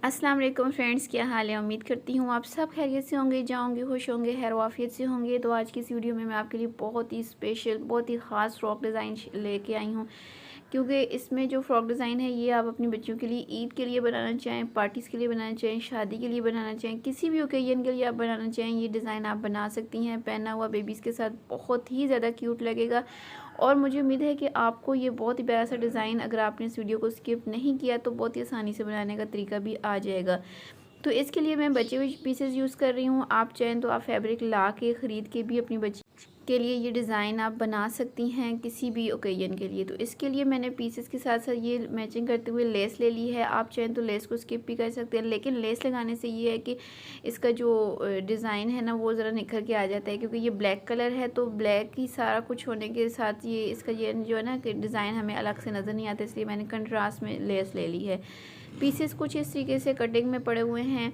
अस्सलाम वालेकुम फ्रेंड्स, क्या हाल है। उम्मीद करती हूँ आप सब खैरियत से होंगे, जाओगे खुश होंगे, खैर वाफियत से होंगे। तो आज की इस वीडियो में मैं आपके लिए बहुत ही स्पेशल, बहुत ही ख़ास फ्रॉक डिज़ाइन लेके आई हूँ। क्योंकि इसमें जो फ्रॉक डिज़ाइन है ये आप अपनी बच्चियों के लिए ईद के लिए बनाना चाहें, पार्टीज़ के लिए बनाना चाहें, शादी के लिए बनाना चाहें, किसी भी ओकेजन के लिए आप बनाना चाहें, ये डिज़ाइन आप बना सकती हैं। पहना हुआ बेबीज़ के साथ बहुत ही ज़्यादा क्यूट लगेगा। और मुझे उम्मीद है कि आपको ये बहुत ही प्यारा सा डिज़ाइन, अगर आपने इस वीडियो को स्किप नहीं किया तो बहुत ही आसानी से बनाने का तरीका भी आ जाएगा। तो इसके लिए मैं बचे हुए पीसेस यूज़ कर रही हूँ। आप चाहें तो आप फैब्रिक ला के ख़रीद के भी अपनी बच्ची के लिए ये डिज़ाइन आप बना सकती हैं किसी भी ओकेजन के लिए। तो इसके लिए मैंने पीसेस के साथ साथ ये मैचिंग करते हुए लेस ले ली है। आप चाहें तो लेस को स्किप भी कर सकते हैं, लेकिन लेस लगाने से ये है कि इसका जो डिज़ाइन है ना वो ज़रा निखर के आ जाता है। क्योंकि ये ब्लैक कलर है तो ब्लैक ही सारा कुछ होने के साथ ये इसका ये जो है ना कि डिज़ाइन हमें अलग से नज़र नहीं आता, इसलिए मैंने कंट्रास्ट में लेस ले ली है। पीसेस कुछ इस तरीके से कटिंग में पड़े हुए हैं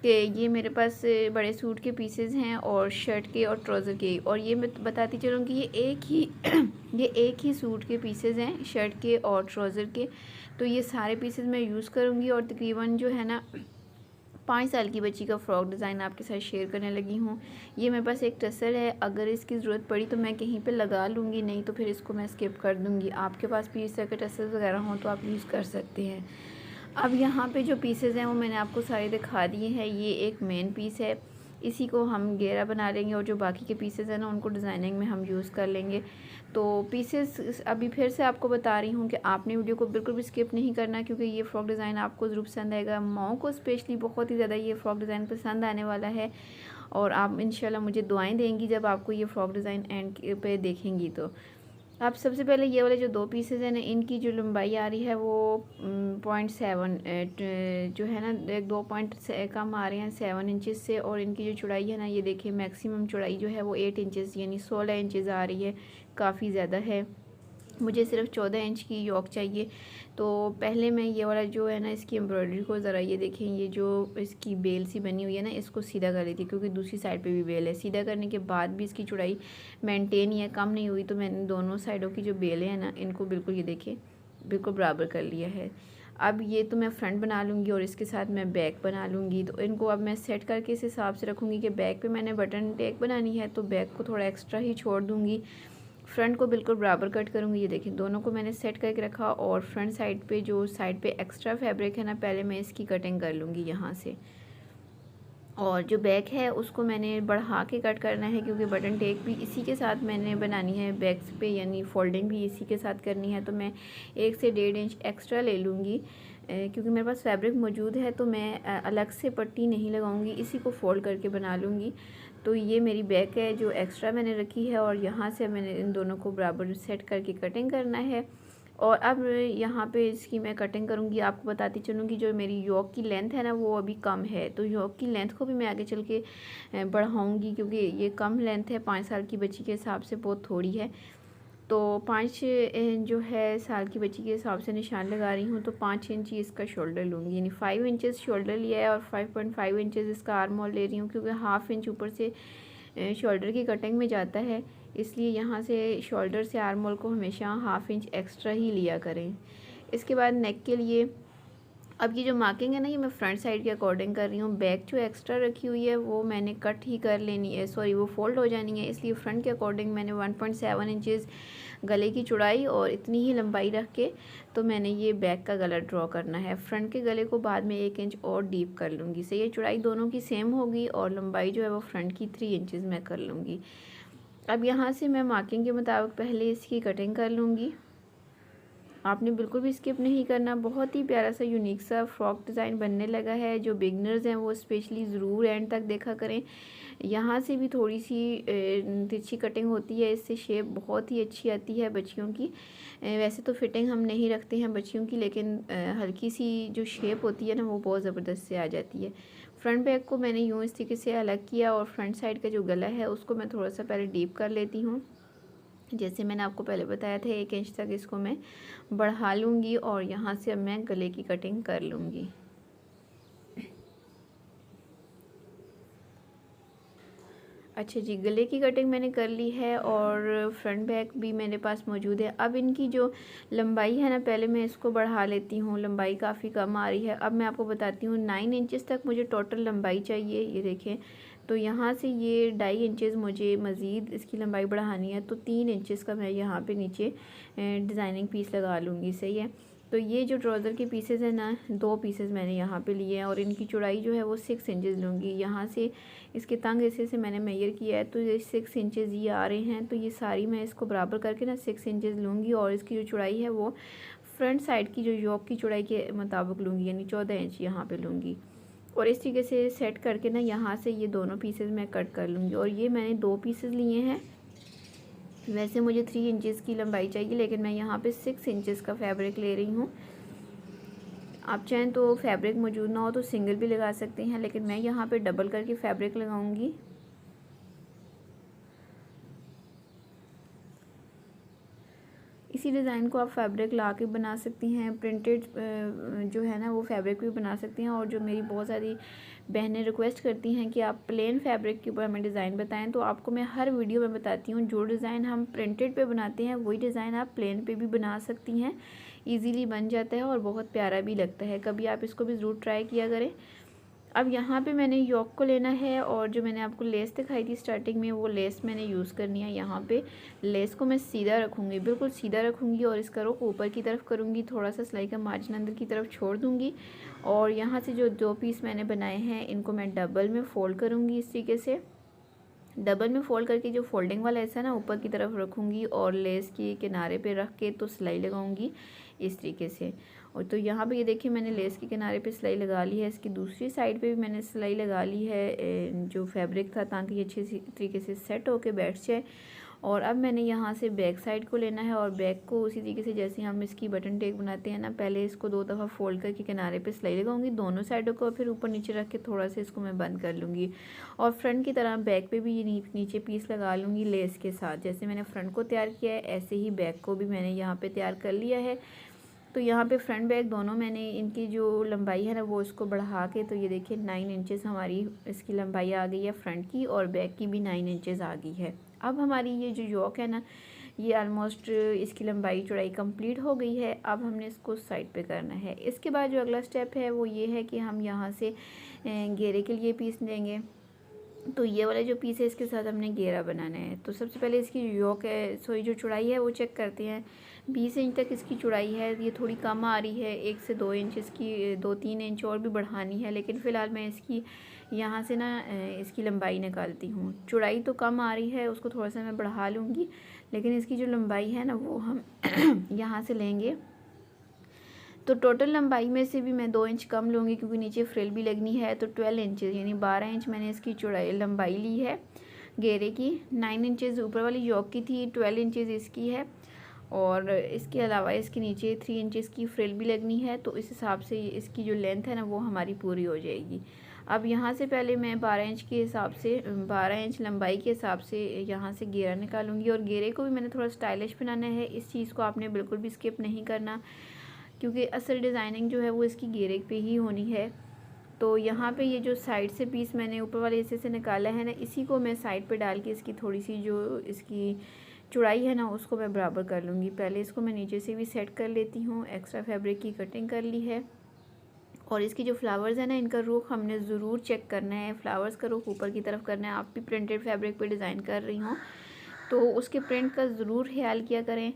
कि ये मेरे पास बड़े सूट के पीसेस हैं और शर्ट के और ट्राउज़र के। और ये मैं बताती चलूँ कि ये एक ही ये एक ही सूट के पीसेस हैं, शर्ट के और ट्राउज़र के। तो ये सारे पीसेस मैं यूज़ करूँगी और तकरीबन जो है ना 5 साल की बच्ची का फ़्रॉक डिज़ाइन आपके साथ शेयर करने लगी हूँ। ये मेरे पास एक टसल है, अगर इसकी ज़रूरत पड़ी तो मैं कहीं पे लगा लूँगी, नहीं तो फिर इसको मैं स्किप कर दूँगी। आपके पास भी इस तरह के टसल वगैरह हों तो आप यूज़ कर सकते हैं। अब यहाँ पे जो पीसेस हैं वो मैंने आपको सारे दिखा दिए हैं। ये एक मेन पीस है, इसी को हम घेरा बना लेंगे और जो बाकी के पीसेस हैं ना उनको डिज़ाइनिंग में हम यूज़ कर लेंगे। तो पीसेस अभी फिर से आपको बता रही हूँ कि आपने वीडियो को बिल्कुल भी स्किप नहीं करना, क्योंकि ये फ़्रॉक डिज़ाइन आपको ज़रूर पसंद आएगा। माओ को स्पेशली बहुत ही ज़्यादा ये फ़्रॉक डिज़ाइन पसंद आने वाला है और आप इंशाल्लाह मुझे दुआएं देंगी जब आपको ये फ़्रॉक डिज़ाइन एंड पे देखेंगी। तो आप सबसे पहले ये वाले जो 2 पीसेस हैं ना, इनकी जो लंबाई आ रही है वो 0.7 जो है ना, एक 2 पॉइंट से कम आ रहे हैं 7 इंचेस से। और इनकी जो चौड़ाई है ना, ये देखिए मैक्सिमम चौड़ाई जो है वो 8 इंचेस यानी 16 इंचेस आ रही है, काफ़ी ज़्यादा है। मुझे सिर्फ 14 इंच की योक चाहिए। तो पहले मैं ये वाला जो है ना इसकी एम्ब्रॉयडरी को ज़रा ये देखें, ये जो इसकी बेल सी बनी हुई है ना, इसको सीधा कर लेती, क्योंकि दूसरी साइड पे भी बेल है। सीधा करने के बाद भी इसकी चौड़ाई मेंटेन ही है, कम नहीं हुई। तो मैंने दोनों साइडों की जो बेलें हैं ना इनको बिल्कुल ये देखें बिल्कुल बराबर कर लिया है। अब ये तो मैं फ्रंट बना लूँगी और इसके साथ मैं बैक बना लूँगी। तो इनको अब मैं सेट करके इस हिसाब से रखूँगी कि बैक पे मैंने बटन टैग बनानी है तो बैक को थोड़ा एक्स्ट्रा ही छोड़ दूँगी, फ्रंट को बिल्कुल बराबर कट करूँगी। ये देखिए दोनों को मैंने सेट करके रखा और फ्रंट साइड पे जो साइड पे एक्स्ट्रा फैब्रिक है ना, पहले मैं इसकी कटिंग कर लूँगी यहाँ से। और जो बैक है उसको मैंने बढ़ा के कट करना है, क्योंकि बटन टेक भी इसी के साथ मैंने बनानी है बैक पे, यानी फोल्डिंग भी इसी के साथ करनी है। तो मैं 1 से 1.5 इंच एक्स्ट्रा ले लूँगी, क्योंकि मेरे पास फैब्रिक मौजूद है तो मैं अलग से पट्टी नहीं लगाऊंगी, इसी को फोल्ड करके बना लूँगी। तो ये मेरी बैक है जो एक्स्ट्रा मैंने रखी है और यहाँ से मैंने इन दोनों को बराबर सेट करके कटिंग करना है। और अब यहाँ पे इसकी मैं कटिंग करूँगी। आपको बताती चलूँगी जो मेरी योक की लेंथ है ना वो अभी कम है, तो योक की लेंथ को भी मैं आगे चल के बढ़ाऊँगी, क्योंकि ये कम लेंथ है, 5 साल की बच्ची के हिसाब से बहुत थोड़ी है। तो 5 जो है साल की बच्ची के हिसाब से निशान लगा रही हूँ, तो 5 इंच ही इसका शोल्डर लूँगी, यानी 5 इंचेस शोल्डर लिया है और 5.5 इंचेस इसका आर्म होल ले रही हूँ, क्योंकि हाफ इंच ऊपर से शोल्डर की कटिंग में जाता है, इसलिए यहाँ से शोल्डर से आर्म होल को हमेशा हाफ इंच एक्स्ट्रा ही लिया करें। इसके बाद नेक के लिए अब ये जो मार्किंग है ना, ये मैं फ्रंट साइड के अकॉर्डिंग कर रही हूँ। बैक जो एक्स्ट्रा रखी हुई है वो मैंने कट ही कर लेनी है, सॉरी वो फोल्ड हो जानी है, इसलिए फ्रंट के अकॉर्डिंग मैंने 1.7 इंचेस गले की चौड़ाई और इतनी ही लंबाई रख के तो मैंने ये बैक का गला ड्रॉ करना है। फ्रंट के गले को बाद में 1 इंच और डीप कर लूँगी। सही है, चौड़ाई दोनों की सेम होगी और लंबाई जो है वो फ्रंट की 3 इंचज़ मैं कर लूँगी। अब यहाँ से मैं मार्किंग के मुताबिक पहले इसकी कटिंग कर लूँगी। आपने बिल्कुल भी स्किप नहीं करना। बहुत ही प्यारा सा यूनिक सा फ्रॉक डिज़ाइन बनने लगा है। जो बिगनर्स हैं वो स्पेशली ज़रूर एंड तक देखा करें। यहाँ से भी थोड़ी सी तिरछी कटिंग होती है, इससे शेप बहुत ही अच्छी आती है बच्चियों की। वैसे तो फिटिंग हम नहीं रखते हैं बच्चियों की, लेकिन हल्की सी जो शेप होती है ना वो बहुत ज़बरदस्त से आ जाती है। फ्रंट बैक को मैंने यूँ इस तरीके से अलग किया और फ्रंट साइड का जो गला है उसको मैं थोड़ा सा पहले डीप कर लेती हूँ। जैसे मैंने आपको पहले बताया था 1 इंच तक इसको मैं बढ़ा लूँगी और यहाँ से अब मैं गले की कटिंग कर लूँगी। अच्छा जी, गले की कटिंग मैंने कर ली है और फ्रंट बैक भी मेरे पास मौजूद है। अब इनकी जो लंबाई है ना, पहले मैं इसको बढ़ा लेती हूँ, लंबाई काफ़ी कम आ रही है। अब मैं आपको बताती हूँ 9 इंचेस तक मुझे टोटल लंबाई चाहिए। ये देखें, तो यहाँ से ये 2.5 इंचेस मुझे मज़ीद इसकी लंबाई बढ़ानी है, तो 3 इंचेस का मैं यहाँ पे नीचे डिज़ाइनिंग पीस लगा लूँगी। सही है। तो ये जो ट्राउज़र के पीसेस हैं ना, 2 पीसेस मैंने यहाँ पे लिए हैं और इनकी चौड़ाई जो है वो 6 इंचेस लूँगी। यहाँ से इसके तंग हिस्से से मैंने मेजर किया है, तो ये 6 इंचेस ये आ रहे हैं। तो ये सारी मैं इसको बराबर करके ना 6 इंचेस लूँगी और इसकी जो चौड़ाई है वो फ्रंट साइड की जो योक की चौड़ाई के मुताबिक लूँगी, यानी 14 इंच यहाँ पे लूँगी। और इस तरीके से सेट करके ना यहाँ से ये दोनों पीसेस मैं कट कर लूँगी। और ये मैंने 2 पीसेस लिए हैं। वैसे मुझे 3 इंचेस की लंबाई चाहिए, लेकिन मैं यहाँ पे 6 इंचेस का फैब्रिक ले रही हूँ। आप चाहें तो फैब्रिक मौजूद ना हो तो सिंगल भी लगा सकते हैं, लेकिन मैं यहाँ पे डबल करके फैब्रिक लगाऊंगी। इसी डिज़ाइन को आप फैब्रिक ला के बना सकती हैं, प्रिंटेड जो है ना वो फैब्रिक भी बना सकती हैं। और जो मेरी बहुत सारी बहनें रिक्वेस्ट करती हैं कि आप प्लेन फैब्रिक के ऊपर हमें डिज़ाइन बताएं, तो आपको मैं हर वीडियो में बताती हूँ जो डिज़ाइन हम प्रिंटेड पे बनाते हैं वही डिज़ाइन आप प्लेन पे भी बना सकती हैं। ईज़िली बन जाता है और बहुत प्यारा भी लगता है। कभी आप इसको भी ज़रूर ट्राई किया करें। अब यहाँ पे मैंने योक को लेना है और जो मैंने आपको लेस दिखाई थी स्टार्टिंग में, वो लेस मैंने यूज़ करनी है। यहाँ पे लेस को मैं सीधा रखूँगी, बिल्कुल सीधा रखूँगी और इसका रुख ऊपर की तरफ करूँगी, थोड़ा सा सिलाई का मार्जिन अंदर की तरफ छोड़ दूँगी। और यहाँ से जो 2 पीस मैंने बनाए हैं इनको मैं डबल में फ़ोल्ड करूँगी। इस तरीके से डबल में फ़ोल्ड करके जो फोल्डिंग वाला हिस्सा ना ऊपर की तरफ रखूँगी और लेस के किनारे पे रख के तो सिलाई लगाऊँगी इस तरीके से। और तो यहाँ पे ये देखिए मैंने लेस के किनारे पे सिलाई लगा ली है। इसकी दूसरी साइड पे भी मैंने सिलाई लगा ली है जो फैब्रिक था, ताकि ये अच्छे तरीके से सेट होके बैठ जाए। और अब मैंने यहाँ से बैक साइड को लेना है और बैक को उसी तरीके से जैसे हम इसकी बटन टेक बनाते हैं ना, पहले इसको 2 दफ़ा फोल्ड करके किनारे पे सिलाई लगाऊंगी दोनों साइडों को, फिर ऊपर नीचे रख के थोड़ा सा इसको मैं बंद कर लूँगी। और फ्रंट की तरह बैक पे भी ये नीचे पीस लगा लूँगी लेस के साथ। जैसे मैंने फ्रंट को तैयार किया है ऐसे ही बैक को भी मैंने यहाँ पर तैयार कर लिया है। तो यहाँ पे फ्रंट बैक दोनों मैंने इनकी जो लंबाई है ना वो इसको बढ़ा के, तो ये देखिए 9 इंचेस हमारी इसकी लंबाई आ गई है फ्रंट की, और बैक की भी 9 इंचेस आ गई है। अब हमारी ये जो योक है ना, ये ऑलमोस्ट इसकी लंबाई चौड़ाई कंप्लीट हो गई है। अब हमने इसको साइड पे करना है। इसके बाद जो अगला स्टेप है वो ये है कि हम यहाँ से घेरे के लिए पीस लेंगे। तो ये वाला जो पीस है इसके साथ हमने घेरा बनाना है। तो सबसे पहले इसकी योक है जो चौड़ाई है वो चेक करते हैं। 20 इंच तक इसकी चौड़ाई है, ये थोड़ी कम आ रही है, 1 से 2 इंच इसकी 2-3 इंच और भी बढ़ानी है। लेकिन फ़िलहाल मैं इसकी यहाँ से ना इसकी लंबाई निकालती हूँ। चौड़ाई तो कम आ रही है, उसको थोड़ा सा मैं बढ़ा लूँगी, लेकिन इसकी जो लंबाई है ना वो हम यहाँ से लेंगे। तो टोटल लंबाई में से भी मैं 2 इंच कम लूँगी क्योंकि नीचे फ्रिल भी लगनी है। तो 12 इंचेस यानी 12 इंच मैंने इसकी चौड़ाई लंबाई ली है घेरे की। 9 इंचेस ऊपर वाली योक की थी, 12 इंचेस इसकी है। और इसके अलावा इसके नीचे 3 इंचेस की फ्रिल भी लगनी है, तो इस हिसाब से इसकी जो लेंथ है ना वो हमारी पूरी हो जाएगी। अब यहाँ से पहले मैं 12 इंच के हिसाब से 12 इंच लंबाई के हिसाब से यहाँ से घेरा निकालूंगी। और घेरे को भी मैंने थोड़ा स्टाइलिश बनाना है। इस चीज़ को आपने बिल्कुल भी स्किप नहीं करना, क्योंकि असल डिज़ाइनिंग जो है वो इसकी घेरे पे ही होनी है। तो यहाँ पे ये जो साइड से पीस मैंने ऊपर वाले हिस्से से निकाला है ना, इसी को मैं साइड पे डाल के इसकी थोड़ी सी जो इसकी चौड़ाई है ना उसको मैं बराबर कर लूँगी। पहले इसको मैं नीचे से भी सेट कर लेती हूँ। एक्स्ट्रा फैब्रिक की कटिंग कर ली है। और इसकी जो फ्लावर्स है ना, इनका रुख हमने ज़रूर चेक करना है। फ्लावर्स का रुख ऊपर की तरफ करना है। आप भी प्रिंटेड फैब्रिक पे डिज़ाइन कर रही हों तो उसके प्रिंट का ज़रूर ख्याल किया करें।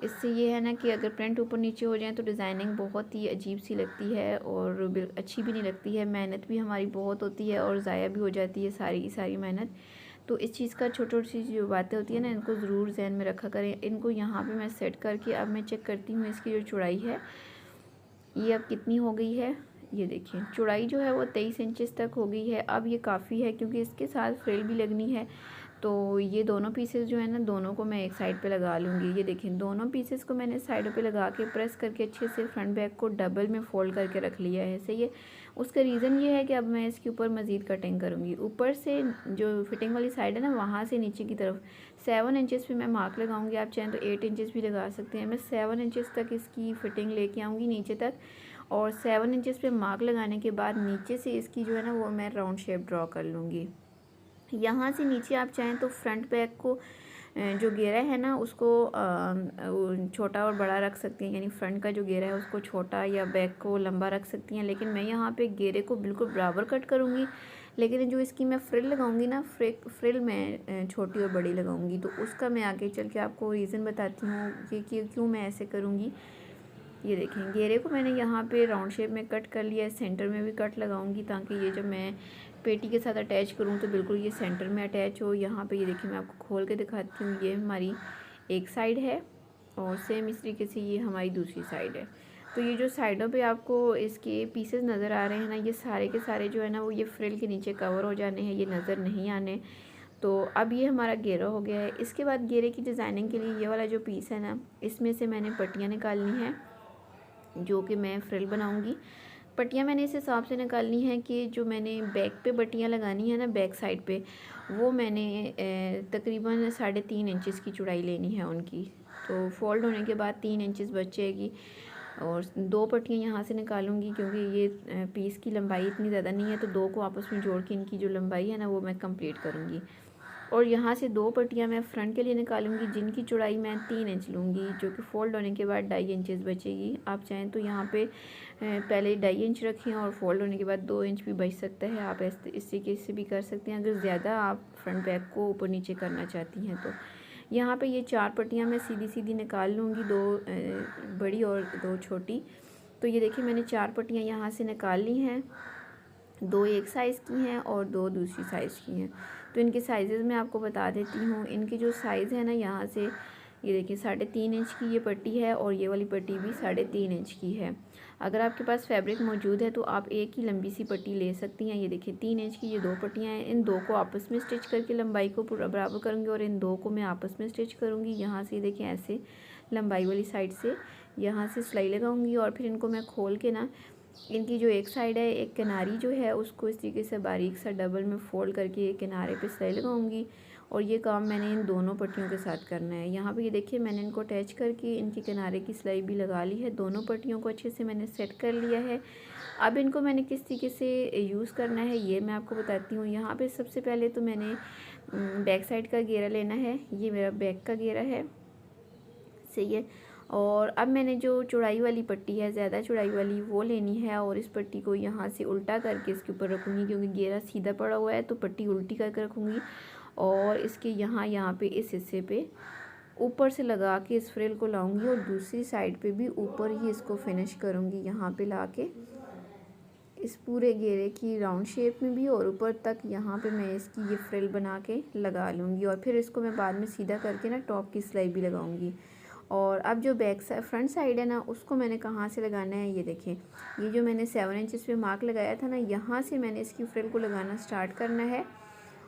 इससे ये है ना कि अगर प्रिंट ऊपर नीचे हो जाए तो डिज़ाइनिंग बहुत ही अजीब सी लगती है और अच्छी भी नहीं लगती है। मेहनत भी हमारी बहुत होती है और ज़ाया भी हो जाती है सारी की सारी मेहनत। तो इस चीज़ का छोटी छोटी जो बातें होती है ना, इनको ज़रूर जहन में रखा करें। इनको यहाँ पे मैं सेट करके अब मैं चेक करती हूँ इसकी जो चौड़ाई है ये अब कितनी हो गई है। ये देखिए चौड़ाई जो है वो 23 इंचेस तक हो गई है। अब ये काफ़ी है क्योंकि इसके साथ फ्रिल भी लगनी है। तो ये दोनों पीसेस जो है ना, दोनों को मैं एक साइड पे लगा लूँगी। ये देखें दोनों पीसेस को मैंने साइडों पे लगा के प्रेस करके अच्छे से फ्रंट बैक को डबल में फ़ोल्ड करके रख लिया है। सही है। उसका रीज़न ये है कि अब मैं इसके ऊपर मज़ीद कटिंग करूँगी। ऊपर से जो फिटिंग वाली साइड है ना, वहाँ से नीचे की तरफ 7 इंचेस पे मैं मार्क लगाऊंगी। आप चाहें तो 8 इंचेस भी लगा सकते हैं। मैं 7 इंचेस तक इसकी फ़िटिंग लेके आऊँगी नीचे तक, और 7 इंचेस पे मार्क लगाने के बाद नीचे से इसकी जो है ना वो मैं राउंड शेप ड्रॉ कर लूँगी। यहाँ से नीचे आप चाहें तो फ्रंट बैक को जो घेरा है ना उसको छोटा और बड़ा रख सकती हैं, यानी फ्रंट का जो घेरा है उसको छोटा या बैक को लंबा रख सकती हैं। लेकिन मैं यहाँ पे घेरे को बिल्कुल बराबर कट करूँगी, लेकिन जो इसकी मैं फ्रिल लगाऊंगी ना, फ्रिल मैं छोटी और बड़ी लगाऊंगी, तो उसका मैं आगे चल के आपको रीज़न बताती हूँ कि क्यों मैं ऐसे करूँगी। ये देखें, घेरे को मैंने यहाँ पे राउंड शेप में कट कर लिया है, सेंटर में भी कट लगाऊंगी ताकि ये जब मैं पेटी के साथ अटैच करूँ तो बिल्कुल ये सेंटर में अटैच हो। यहाँ पे ये देखिए मैं आपको खोल के दिखाती हूँ, ये हमारी एक साइड है और सेम इस तरीके से ये हमारी दूसरी साइड है। तो ये जो साइडों पे आपको इसके पीसेस नज़र आ रहे हैं ना, ये सारे के सारे जो है ना वो ये फ्रिल के नीचे कवर हो जाने हैं, ये नज़र नहीं आने। तो अब ये हमारा घेरा हो गया है। इसके बाद घेरे की डिज़ाइनिंग के लिए ये वाला जो पीस है ना, इसमें से मैंने पट्टियाँ निकालनी है जो कि मैं फ्रिल बनाऊंगी। पट्टियाँ मैंने इस हिसाब से निकालनी है कि जो मैंने बैक पे पट्टियाँ लगानी है ना, बैक साइड पे, वो मैंने तकरीबन 3.5 इंचज़ की चौड़ाई लेनी है उनकी। तो फोल्ड होने के बाद 3 इंचज़ बचेगी और 2 पट्टियाँ यहाँ से निकालूंगी क्योंकि ये पीस की लंबाई इतनी ज़्यादा नहीं है, तो 2 को आपस में जोड़ के इनकी जो लंबाई है ना वो मैं कंप्लीट करूँगी। और यहाँ से 2 पट्टियाँ मैं फ्रंट के लिए निकालूंगी जिनकी चौड़ाई मैं 3 इंच लूँगी, जो कि फोल्ड होने के बाद 2.5 इंचज़ बचेगी। आप चाहें तो यहाँ पे पहले 2.5 इंच रखें और फोल्ड होने के बाद 2 इंच भी बच सकता है। आप इस तरीके से भी कर सकते हैं अगर ज़्यादा आप फ्रंट बैक को ऊपर नीचे करना चाहती हैं तो। यहाँ पे ये 4 पट्टियाँ मैं सीधी सीधी निकाल लूँगी, 2 बड़ी और 2 छोटी। तो ये देखिए मैंने 4 पट्टियाँ यहाँ से निकाल ली हैं, 2 एक साइज़ की हैं और 2 दूसरी साइज़ की हैं। तो इनके साइज़ेस मैं आपको बता देती हूँ। इनके जो साइज़ है ना, यहाँ से ये देखिए 3.5 इंच की ये पट्टी है और ये वाली पट्टी भी 3.5 इंच की है। अगर आपके पास फैब्रिक मौजूद है तो आप एक ही लंबी सी पट्टी ले सकती हैं। ये देखिए 3 इंच की ये 2 पट्टियाँ हैं, इन 2 को आपस में स्टिच करके लंबाई को पूरा बराबर करूँगी और इन 2 को मैं आपस में स्टिच करूँगी। यहाँ से देखिए ऐसे लंबाई वाली साइड से यहाँ से सिलाई लगाऊँगी और फिर इनको मैं खोल के ना, इनकी जो एक साइड है, एक किनारी जो है उसको इस तरीके से बारीक सा डबल में फोल्ड करके एक किनारे पे सिलाई लगाऊंगी। और ये काम मैंने इन दोनों पट्टियों के साथ करना है। यहाँ पे ये देखिए मैंने इनको अटैच करके इनके किनारे की सिलाई भी लगा ली है। दोनों पट्टियों को अच्छे से मैंने सेट कर लिया है। अब इनको मैंने किस तरीके से यूज़ करना है ये मैं आपको बताती हूँ। यहाँ पर सबसे पहले तो मैंने बैक साइड का घेरा लेना है, ये मेरा बैक का घेरा है, सही है। और अब मैंने जो चौड़ाई वाली पट्टी है, ज़्यादा चौड़ाई वाली, वो लेनी है और इस पट्टी को यहाँ से उल्टा करके इसके ऊपर रखूँगी क्योंकि घेरा सीधा पड़ा हुआ है, तो पट्टी उल्टी करके रखूँगी और इसके यहाँ पे इस हिस्से पे ऊपर से लगा के इस फ्रिल को लाऊंगी और दूसरी साइड पे भी ऊपर ही इसको फिनिश करूँगी, यहाँ पे ला के इस पूरे घेरे की राउंड शेप में भी और ऊपर तक यहाँ पे मैं इसकी ये फ्रिल बना के लगा लूँगी और फिर इसको मैं बाद में सीधा करके ना टॉप की सिलाई भी लगाऊँगी। और अब जो फ्रंट साइड है ना, उसको मैंने कहाँ से लगाना है, ये देखें, ये जो मैंने 7 इंचज़ पे मार्क लगाया था ना, यहाँ से मैंने इसकी फ्रिल को लगाना स्टार्ट करना है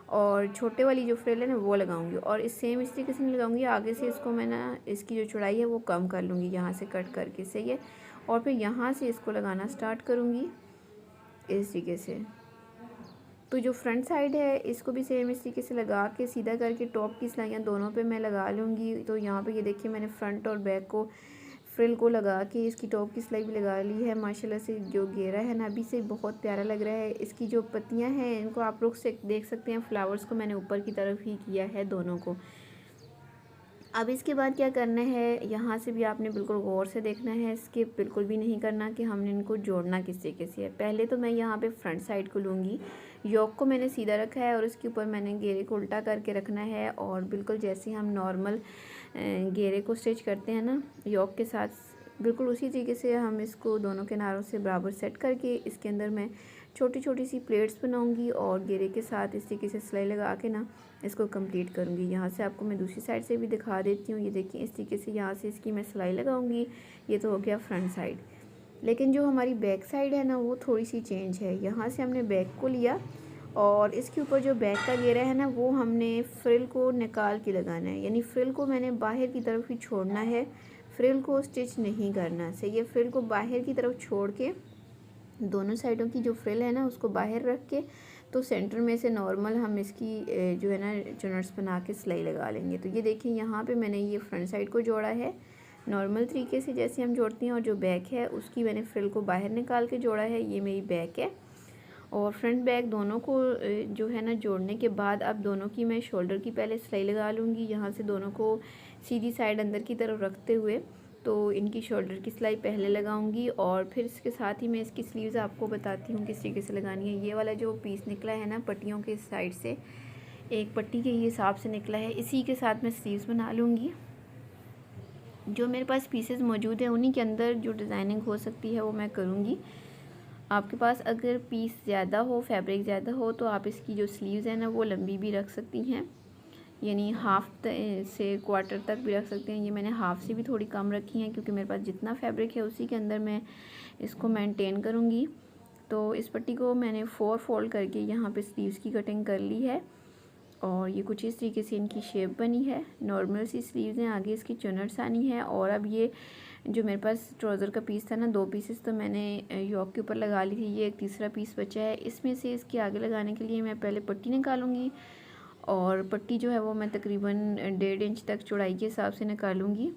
और छोटे वाली जो फ्रिल है ना वो लगाऊंगी और इस तरीके से नहीं लगाऊंगी, आगे से इसको मैं ना इसकी जो चौड़ाई है वो कम कर लूँगी यहाँ से कट करके, सही है। और फिर यहाँ से इसको लगाना स्टार्ट करूँगी इस तरीके से। तो जो फ्रंट साइड है इसको भी सेम इस तरीके से लगा के सीधा करके टॉप की सिलाइयाँ दोनों पे मैं लगा लूँगी। तो यहाँ पे ये देखिए मैंने फ्रंट और बैक को फ्रिल को लगा के इसकी टॉप की सिलाई भी लगा ली है। माशाल्लाह से जो घेरा है ना अभी से बहुत प्यारा लग रहा है। इसकी जो पत्तियाँ हैं इनको आप लोग से देख सकते हैं, फ्लावर्स को मैंने ऊपर की तरफ ही किया है दोनों को। अब इसके बाद क्या करना है, यहाँ से भी आपने बिल्कुल गौर से देखना है, स्किप बिल्कुल भी नहीं करना कि हमने इनको जोड़ना किस तरीके से है। पहले तो मैं यहाँ पे फ्रंट साइड को लूँगी, योक को मैंने सीधा रखा है और उसके ऊपर मैंने घेरे को उल्टा करके रखना है और बिल्कुल जैसे हम नॉर्मल घेरे को स्टिच करते हैं ना योक के साथ, बिल्कुल उसी तरीके से हम इसको दोनों किनारों से बराबर सेट करके इसके अंदर मैं छोटी छोटी सी प्लेट्स बनाऊंगी और घेरे के साथ इस तरीके से सिलाई लगा के ना इसको कंप्लीट करूंगी। यहाँ से आपको मैं दूसरी साइड से भी दिखा देती हूँ। ये देखिए इस तरीके से यहाँ से इसकी मैं सिलाई लगाऊंगी। ये तो हो गया फ्रंट साइड। लेकिन जो हमारी बैक साइड है ना वो थोड़ी सी चेंज है। यहाँ से हमने बैक को लिया और इसके ऊपर जो बैक का घेरा है ना वो हमने फ्रिल को निकाल के लगाना है, यानी फ्रिल को मैंने बाहर की तरफ ही छोड़ना है, फ्रिल को स्टिच नहीं करना। सही है, फ्रिल को बाहर की तरफ छोड़ के दोनों साइडों की जो फ्रिल है ना उसको बाहर रख के तो सेंटर में से नॉर्मल हम इसकी जो है ना चुनट्स बना के सिलाई लगा लेंगे। तो ये देखिए यहाँ पे मैंने ये फ्रंट साइड को जोड़ा है नॉर्मल तरीके से जैसे हम जोड़ते हैं और जो बैक है उसकी मैंने फ्रिल को बाहर निकाल के जोड़ा है। ये मेरी बैक है और फ्रंट बैक दोनों को जो है ना जोड़ने के बाद अब दोनों की मैं शोल्डर की पहले सिलाई लगा लूँगी। यहाँ से दोनों को सीधी साइड अंदर की तरफ रखते हुए तो इनकी शोल्डर की सिलाई पहले लगाऊंगी और फिर इसके साथ ही मैं इसकी स्लीव्स आपको बताती हूँ किस तरीके से लगानी है। ये वाला जो पीस निकला है ना पट्टियों के साइड से, एक पट्टी के हिसाब से निकला है, इसी के साथ मैं स्लीव्स बना लूँगी। जो मेरे पास पीसेस मौजूद हैं उन्हीं के अंदर जो डिज़ाइनिंग हो सकती है वो मैं करूँगी। आपके पास अगर पीस ज़्यादा हो, फैब्रिक ज़्यादा हो, तो आप इसकी जो स्लीव्स हैं ना वो लंबी भी रख सकती हैं, यानी हाफ से क्वार्टर तक भी रख सकते हैं। ये मैंने हाफ से भी थोड़ी कम रखी हैं क्योंकि मेरे पास जितना फैब्रिक है उसी के अंदर मैं इसको मेंटेन करूँगी। तो इस पट्टी को मैंने 4 फोल्ड करके यहाँ पे स्लीव्स की कटिंग कर ली है और ये कुछ इस तरीके से इनकी शेप बनी है। नॉर्मल सी स्लीव्स हैं, आगे इसकी चुनट्स आनी है। और अब ये जो मेरे पास ट्राउज़र का पीस था ना, 2 पीसेस तो मैंने योक के ऊपर लगा ली थी, ये एक तीसरा पीस बचा है। इसमें से इसके आगे लगाने के लिए मैं पहले पट्टी निकालूंगी और पट्टी जो है वो मैं तकरीबन 1.5 इंच तक चौड़ाई के हिसाब से निकालूंगी।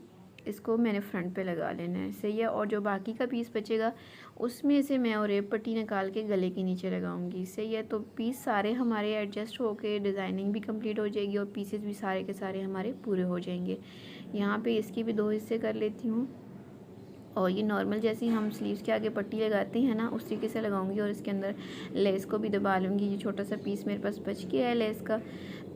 इसको मैंने फ्रंट पे लगा लेना है, सही है। और जो बाकी का पीस बचेगा उसमें से मैं और एक पट्टी निकाल के गले के नीचे लगाऊंगी, सही है। तो पीस सारे हमारे एडजस्ट होके डिज़ाइनिंग भी कंप्लीट हो जाएगी और पीसेस भी सारे के सारे हमारे पूरे हो जाएंगे। यहाँ पे इसके भी 2 हिस्से कर लेती हूँ और ये नॉर्मल जैसे हम स्लीव्स के आगे पट्टी लगाते हैं ना उस तरीके से लगाऊंगी और इसके अंदर लेस को भी दबा लूँगी। ये छोटा सा पीस मेरे पास बच गया है लेस का,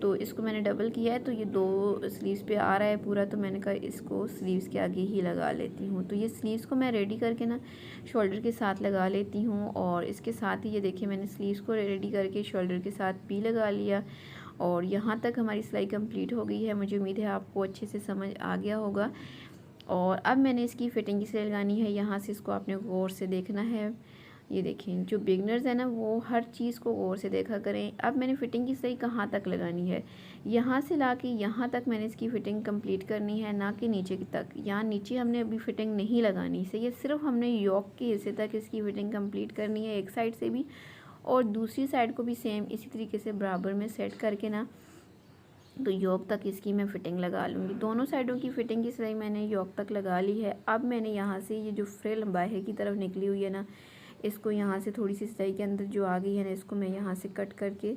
तो इसको मैंने डबल किया है तो ये 2 स्लीव्स पे आ रहा है पूरा, तो मैंने कहा इसको स्लीव्स के आगे ही लगा लेती हूँ। तो ये स्लीव्स को मैं रेडी करके ना शोल्डर के साथ लगा लेती हूँ और इसके साथ ही ये देखिए मैंने स्लीव्स को रेडी करके शोल्डर के साथ भी लगा लिया और यहाँ तक हमारी सिलाई कंप्लीट हो गई है। मुझे उम्मीद है आपको अच्छे से समझ आ गया होगा। और अब मैंने इसकी फ़िटिंग की सिलाई लगानी है। यहाँ से इसको आपने गौर से देखना है। ये देखें, जो बिगनर्स है ना वो हर चीज़ को गौर से देखा करें। अब मैंने फ़िटिंग की सिलाई कहाँ तक लगानी है, यहाँ से ला के यहाँ तक मैंने इसकी फ़िटिंग कंप्लीट करनी है, ना कि नीचे की तक। यहाँ नीचे हमने अभी फ़िटिंग नहीं लगानी, सही है। सिर्फ हमने योक के हिस्से तक इसकी फ़िटिंग कंप्लीट करनी है, एक साइड से भी और दूसरी साइड को भी सेम इसी तरीके से बराबर में सेट करके ना तो योक तक इसकी मैं फ़िटिंग लगा लूँगी। दोनों साइडों की फ़िटिंग की सिलाई मैंने योक तक लगा ली है। अब मैंने यहाँ से ये जो फ्रिल बाहर की तरफ निकली हुई है ना, इसको यहाँ से थोड़ी सी सिलाई के अंदर जो आ गई है ना, इसको मैं यहाँ से कट करके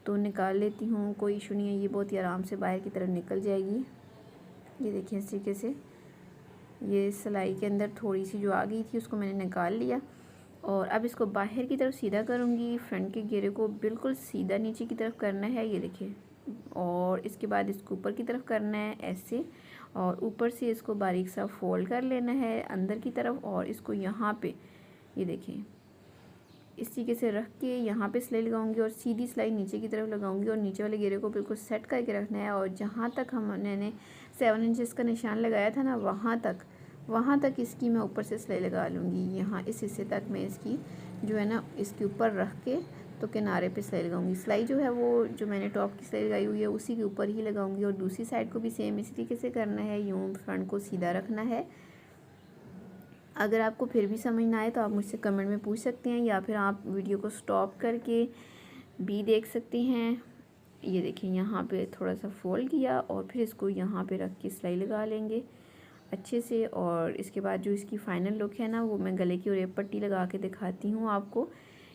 तो निकाल लेती हूँ। कोई इशू नहीं है, ये बहुत ही आराम से बाहर की तरफ निकल जाएगी। ये देखिए इस तरीके से ये सिलाई के अंदर थोड़ी सी जो आ गई थी उसको मैंने निकाल लिया और अब इसको बाहर की तरफ सीधा करूँगी। फ्रंट के घेरे को बिल्कुल सीधा नीचे की तरफ करना है, ये देखिए। और इसके बाद इसको ऊपर की तरफ करना है ऐसे और ऊपर से इसको बारीक सा फोल्ड कर लेना है अंदर की तरफ और इसको यहाँ पे ये देखिए इस तरीके से रख के यहाँ पे सिलाई लगाऊंगी और सीधी सिलाई नीचे की तरफ लगाऊंगी और नीचे वाले घेरे को बिल्कुल सेट करके रखना है। और जहाँ तक हमने 7 इंचेस का निशान लगाया था ना, वहाँ तक इसकी मैं ऊपर से सिलाई लगा लूँगी। यहाँ इस हिस्से तक मैं इसकी जो है ना इसके ऊपर रख के तो किनारे पे सिलाई लगाऊंगी। सिलाई जो है वो जो मैंने टॉप की सिलाई लगाई हुई है उसी के ऊपर ही लगाऊंगी और दूसरी साइड को भी सेम इसी तरीके से करना है। यूँ फ्रंट को सीधा रखना है। अगर आपको फिर भी समझ ना आए तो आप मुझसे कमेंट में पूछ सकते हैं या फिर आप वीडियो को स्टॉप करके भी देख सकते हैं। ये देखिए यहाँ पे थोड़ा सा फोल्ड किया और फिर इसको यहाँ पे रख के सिलाई लगा लेंगे अच्छे से। और इसके बाद जो इसकी फ़ाइनल लुक है ना वो मैं गले की और एक पट्टी लगा के दिखाती हूँ आपको।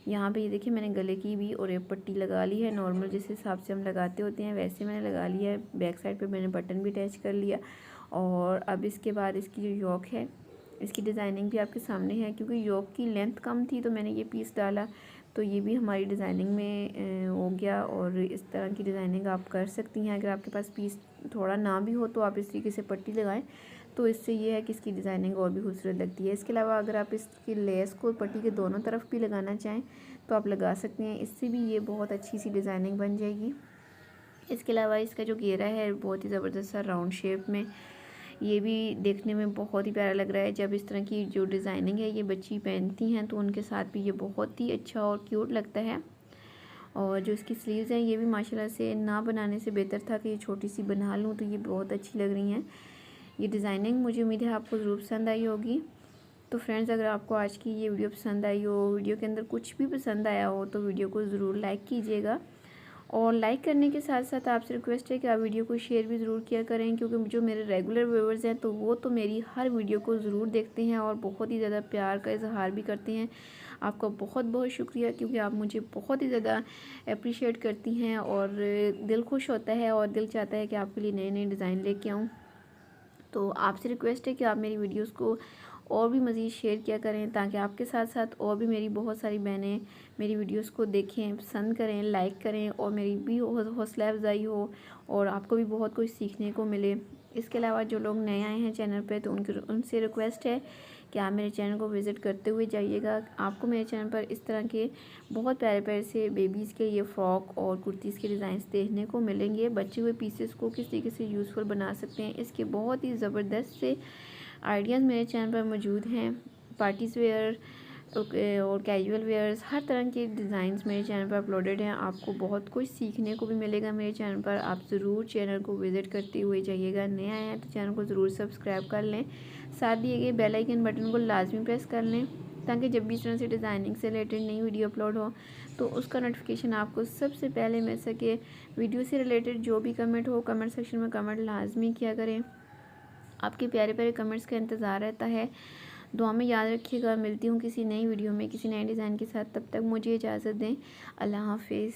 यहाँ पे ये देखिए मैंने गले की भी और एक पट्टी लगा ली है, नॉर्मल जिस हिसाब से हम लगाते होते हैं वैसे मैंने लगा लिया है। बैक साइड पे मैंने बटन भी अटैच कर लिया और अब इसके बाद इसकी जो योक है इसकी डिज़ाइनिंग भी आपके सामने है। क्योंकि योक की लेंथ कम थी तो मैंने ये पीस डाला, तो ये भी हमारी डिज़ाइनिंग में हो गया। और इस तरह की डिज़ाइनिंग आप कर सकती हैं। अगर आपके पास पीस थोड़ा ना भी हो तो आप इस तरीके से पट्टी लगाएं, तो इससे ये है कि इसकी डिज़ाइनिंग और भी खूबसूरत लगती है। इसके अलावा अगर आप इसकी लेस को पट्टी के दोनों तरफ भी लगाना चाहें तो आप लगा सकते हैं, इससे भी ये बहुत अच्छी सी डिज़ाइनिंग बन जाएगी। इसके अलावा इसका जो घेरा है बहुत ही ज़बरदस्त सा राउंड शेप में, ये भी देखने में बहुत ही प्यारा लग रहा है। जब इस तरह की जो डिज़ाइनिंग है ये बच्ची पहनती हैं तो उनके साथ भी ये बहुत ही अच्छा और क्यूट लगता है। और जो इसकी स्लीव्स हैं ये भी माशाल्लाह से ना बनाने से बेहतर था कि ये छोटी सी बना लूँ, तो ये बहुत अच्छी लग रही हैं। ये डिज़ाइनिंग मुझे उम्मीद है आपको ज़रूर पसंद आई होगी। तो फ्रेंड्स, अगर आपको आज की ये वीडियो पसंद आई हो, वीडियो के अंदर कुछ भी पसंद आया हो तो वीडियो को ज़रूर लाइक कीजिएगा। और लाइक करने के साथ साथ आपसे रिक्वेस्ट है कि आप वीडियो को शेयर भी ज़रूर किया करें, क्योंकि जो मेरे रेगुलर व्यूअर्स हैं तो वो तो मेरी हर वीडियो को ज़रूर देखते हैं और बहुत ही ज़्यादा प्यार का इजहार भी करते हैं। आपका बहुत बहुत शुक्रिया, क्योंकि आप मुझे बहुत ही ज़्यादा अप्रिशिएट करती हैं और दिल खुश होता है और दिल चाहता है कि आपके लिए नए नए डिज़ाइन लेके आऊँ। तो आपसे रिक्वेस्ट है कि आप मेरी वीडियोस को और भी मज़ीद शेयर किया करें, ताकि आपके साथ साथ और भी मेरी बहुत सारी बहनें मेरी वीडियोस को देखें, पसंद करें, लाइक करें और मेरी भी हौसला अफजाई हो और आपको भी बहुत कुछ सीखने को मिले। इसके अलावा जो लोग नए आए हैं चैनल पे, तो उनसे रिक्वेस्ट है कि आप मेरे चैनल को विज़िट करते हुए जाइएगा। आपको मेरे चैनल पर इस तरह के बहुत प्यारे प्यारे से बेबीज़ के ये फ़्रॉक और कुर्तीज़ के डिज़ाइंस देखने को मिलेंगे। बचे हुए पीसेस को किस तरीके से यूज़फुल बना सकते हैं, इसके बहुत ही ज़बरदस्त से आइडियाज़ मेरे चैनल पर मौजूद हैं। पार्टीज़ वेयर और कैजुअल वेयर्स, हर तरह के डिज़ाइंस मेरे चैनल पर अपलोडेड हैं। आपको बहुत कुछ सीखने को भी मिलेगा मेरे चैनल पर। आप ज़रूर चैनल को विज़िट करते हुए जाइएगा। नए आए हैं तो चैनल को ज़रूर सब्सक्राइब कर लें, साथ दिए गए बेल आइकन बटन को लाजमी प्रेस कर लें, ताकि जब भी इस तरह से डिज़ाइनिंग से रिलेटेड नई वीडियो अपलोड हो तो उसका नोटिफिकेशन आपको सबसे पहले मिल सके। वीडियो से रिलेटेड जो भी कमेंट हो, कमेंट सेक्शन में कमेंट लाजमी किया करें। आपके प्यारे प्यारे कमेंट्स का इंतज़ार रहता है। दुआ में याद रखिएगा। मिलती हूँ किसी नई वीडियो में किसी नए डिज़ाइन के साथ। तब तक मुझे इजाज़त दें। अल्लाह हाफिज़।